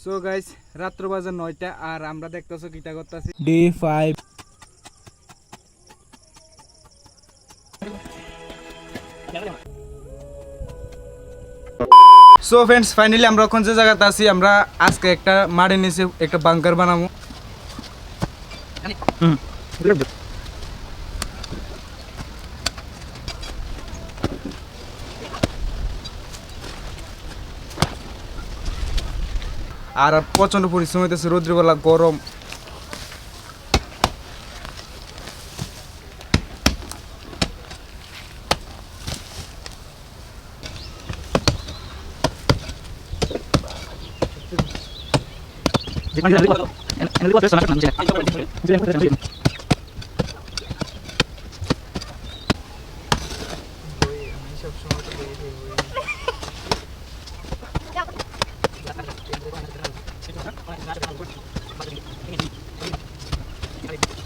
So guys রাত্র বাজে 9টা আর আমরা দেখতেছো কিটা করতেছি D5 সো ফ্রেন্ডস ফাইনালি আমরা কোন জায়গাতে আছি আমরা আজকে একটা মাড়ে নিচে একটা বাংকার বানাবো আর প্রচন্ড পরিশ্রম হইতেছে রৌদ্রবেলা গরম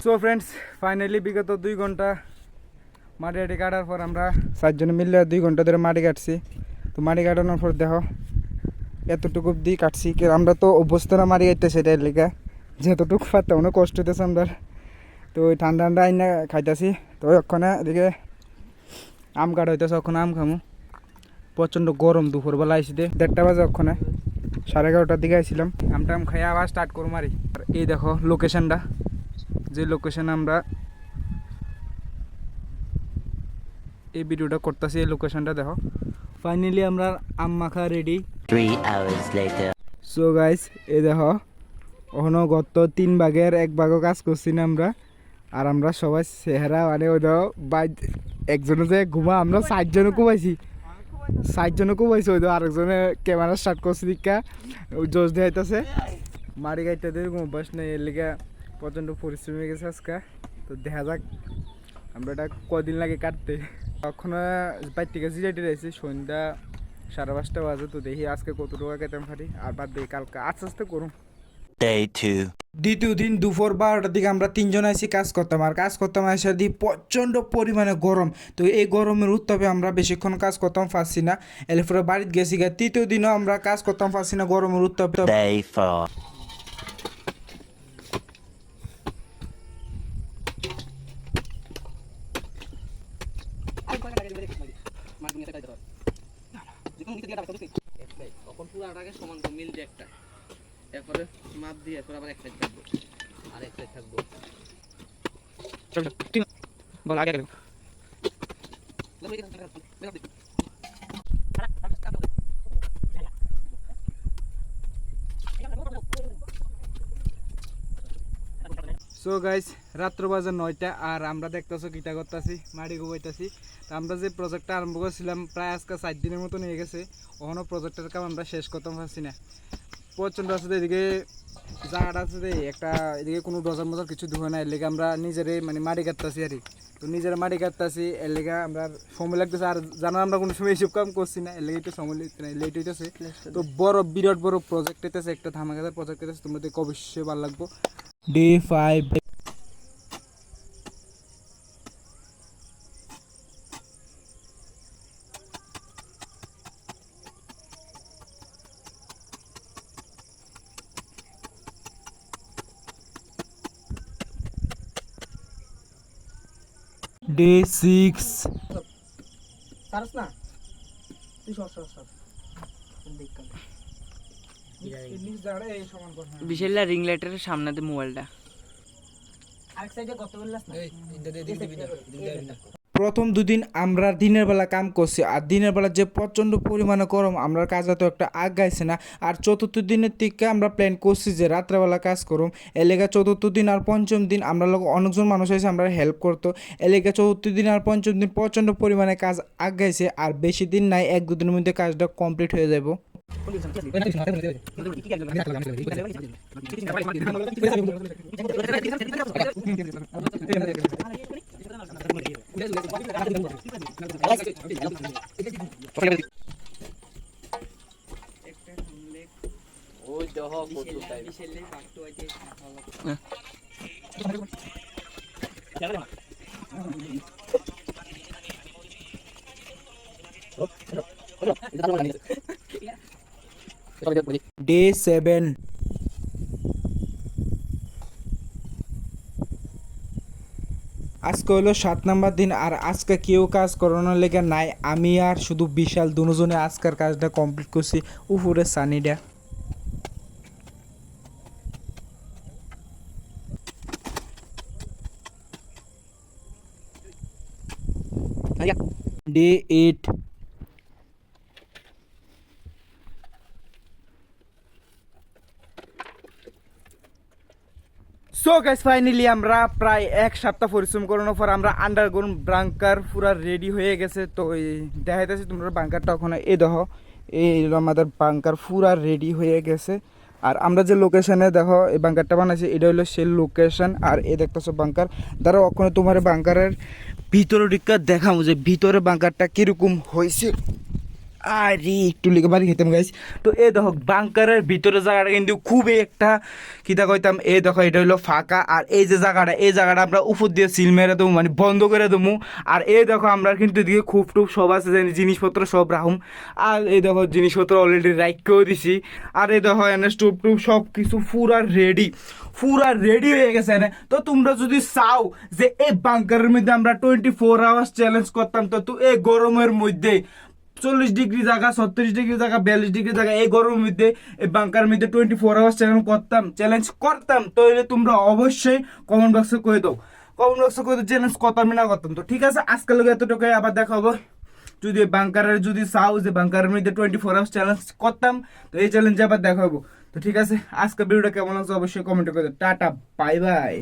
সো ফ্রেন্ডস ফাইনালি বিগত 2 ঘন্টা মাটি কাটার পর আমরা 4 জনে মিলে 2 ঘন্টা ধরে মাটি কাটছি তো মাটি কাটানোর পর দেখো এতটুকু দিয়ে কাটছি আমরা তো অভ্যস্ত না মাটি কাটতে সেটা লেখা যেতটুকু পারতে অনেক কষ্ট হইতেছে আমরা তো ওই ঠান্ডা ঠান্ডা আইনা খাইতেছি তো ওখানে এদিকে আম কাটা হইতেছে ওখানে আম খামু প্রচণ্ড গরম দুপুরবেলা আইসি 1:30 বাজে ওখানে 11:30টার দিকে আইছিলাম আমটা আম খাই আবার স্টার্ট করবো মারি আর এই দেখো লোকেশনটা যে লোকেশন আমরা এই ভিডিওটা করতেছি এই লোকেশনটা দেখো ফাইনালি আমরা আম মাখা ready 3 hours later so guys এই দেখো ওখানে গত 3 ভাগের 1 ভাগও কাজ করছি না আমরা আর আমরা সবাই চেহারা মানে ওই দেখো একজনে যে ঘুমা আমরা 60 জনে ঘুমাইছি 60 জনে ঘুমাইছি ওই দেখো আরেকজনে ক্যামেরা স্টার্ট করছি দীক্ষা ওই জোশ দেখাইতেছে মারি গাইতে দিয়ে ঘুমাস নেই এর লিগে প্রচণ্ড পরিশ্রম হয়ে গেছে আজকে তো দেখা যাক আমরা এটা কদিন লাগে কাটতে তখন বাইর থেকে জিরাইতে রয়েছি সন্ধ্যা 5:30 বাজে তো দেখি আজকে কত টাকা কেতাম পারি আর বাদ দেখি কালকে আস্তে আস্তে করুন day 2 দ্বিতীয় দিন দুপুর 12টার দিকে আমরা 3 জন আইসি কাজ করতাম আর কাজ করতাম এসে দিয়ে প্রচণ্ড পরিমাণে গরম তো এই গরমের উত্তাপে আমরা বেশিক্ষণ কাজ করতাম পারছি না এরপরে বাড়িতে গেছি গা তৃতীয় দিনও আমরা কাজ করতাম পারছি না গরমের উত্তাপে day 4 তখন পুরাটাকে সমান মিল দিয়ে একটা এরপরে মাপ দিয়ে এরপর আবার এক সাইড থাকবো আর এক সাইড থাকবো বল আগে সো গাইস রাত্র বাজে 9টা আর আমরা দেখতেছো কিটা করতেছি মাটি গোবাইতেছি তো আমরা যে প্রজেক্টটা আরম্ভ করেছিলাম প্রায় আজকে 4 দিনের মতো নিয়ে গেছে ওখানে প্রজেক্টের কাম আমরা শেষ করতে পারছি না প্রচণ্ড আছে এদিকে জায়গাটা আছে একটা এদিকে কোনো ডজার মজার কিছু ধুয়ে না এর লেগে আমরা নিজেরাই মানে মাটি কাটতেছি আর তো নিজেরা মাটি কাটতেছি এর লেগে আমরা সময় লাগতেছে আর জানা আমরা কোনো সময় এইসব কাম করছি না এর লেগে একটু সময় লেট হইতেছে তো বড় বিরাট বড় প্রজেক্ট হইতেছে একটা ধামাকাদার প্রজেক্ট হইতেছে তোমরা দেখে অবশ্যই ভালো লাগবো D5 D6 পারছ না তুই সর বিশাল রিং লাইটের সামনে দিয়ে মোবাইলটা আরেক সাইডে কত বললাস না প্রথম 2 দিন আমরা দিনের বেলা কাম করছি আর দিনের বেলা যে প্রচণ্ড পরিমাণে গরম আমরা কাজে তো একটা আগ গাইছে না আর চতুর্থ দিনের থেকে আমরা প্ল্যান করছি যে রাত্রেবেলা কাজ করুম এলাকা চতুর্থ দিন আর পঞ্চম দিন আমরা লোক অনেকজন মানুষ এসে আমরা হেল্প করতো এলাকা চতুর্থ দিন আর পঞ্চম দিন প্রচণ্ড পরিমাণে কাজ আগ গাইছে আর বেশি দিন নাই 1-2 দিনের মধ্যে কাজটা কমপ্লিট হয়ে যাব ওই দেখো কত টাইম ডে 7 আজকে হলো 7 নাম্বার দিন আর আজকে কেউ কাজ করানোর লেগে নাই, আমি আর শুধু বিশাল দুজনে আজকের কাজটা কমপ্লিট করছি। উপরে সানিডা ডে 8 সো গাইস ফাইনালি আমরা প্রায় এক সপ্তাহ পরিশ্রম করানোর পর আমরা আন্ডারগ্রাউন্ড বাংকার পুরা রেডি হয়ে গেছে। তো দেখাইতেছি তোমরা বাংকারটা ওখানে এই দেখো, এই হলো আমাদের বাংকার পুরা রেডি হয়ে গেছে। আর আমরা যে লোকেশনে দেখো এই বাংকারটা বানাইছি এটা হলো সেই লোকেশন। আর এই দেখতেছো বাংকার দ্বারা ওখানে তোমার বাংকারের ভিতরে দিকটা দেখাবো যে ভিতরে বাংকারটা কিরকম হয়েছে। আরে একটু লিখে বাড়ি খেতাম গাইস। তো এই দেখো বাংকারের ভিতরে জায়গাটা কিন্তু খুবই একটা কিতা কইতাম, এই দেখো এটা হলো ফাঁকা। আর এই যে জায়গাটা, এই জায়গাটা আমরা উপর দিয়ে সিল মেরে দেবো, মানে বন্ধ করে দেবো। আর এই দেখো আমরা কিন্তু এদিকে খুব টুপ সব আছে, জিনিসপত্র সব রাখুম। আর এই দেখো জিনিসপত্র অলরেডি রাইখেও দিছি। আর এই দেখো এনে স্টোভ টুপ সব কিছু পুরা রেডি হয়ে গেছে এনে। তো তোমরা যদি চাও যে এই বাংকারের মধ্যে আমরা 24 আওয়ার্স চ্যালেঞ্জ করতাম, তো এই গরমের মধ্যে 40 ডিগ্রি জায়গা, 36 ডিগ্রি জায়গা, 42 ডিগ্রি জায়গা, এই গরমের মধ্যে এই বাংকার মধ্যে 24 আওয়ার্স চ্যালেঞ্জ করতাম, তো তোমরা অবশ্যই কমেন্ট বক্সে কয়ে দাও। চ্যালেঞ্জ করতাম না করতাম। তো ঠিক আছে, আজকের লোক এতটুকু, আবার দেখাবো যদি বাংকারের যদি চাও যে বাংকারের মধ্যে 24 আওয়ার্স চ্যালেঞ্জ করতাম, তো এই চ্যালেঞ্জে আবার দেখাবো। তো ঠিক আছে, আজকের ভিডিওটা কেমন লাগছে অবশ্যই কমেন্ট করে দাও। Tata, bye bye.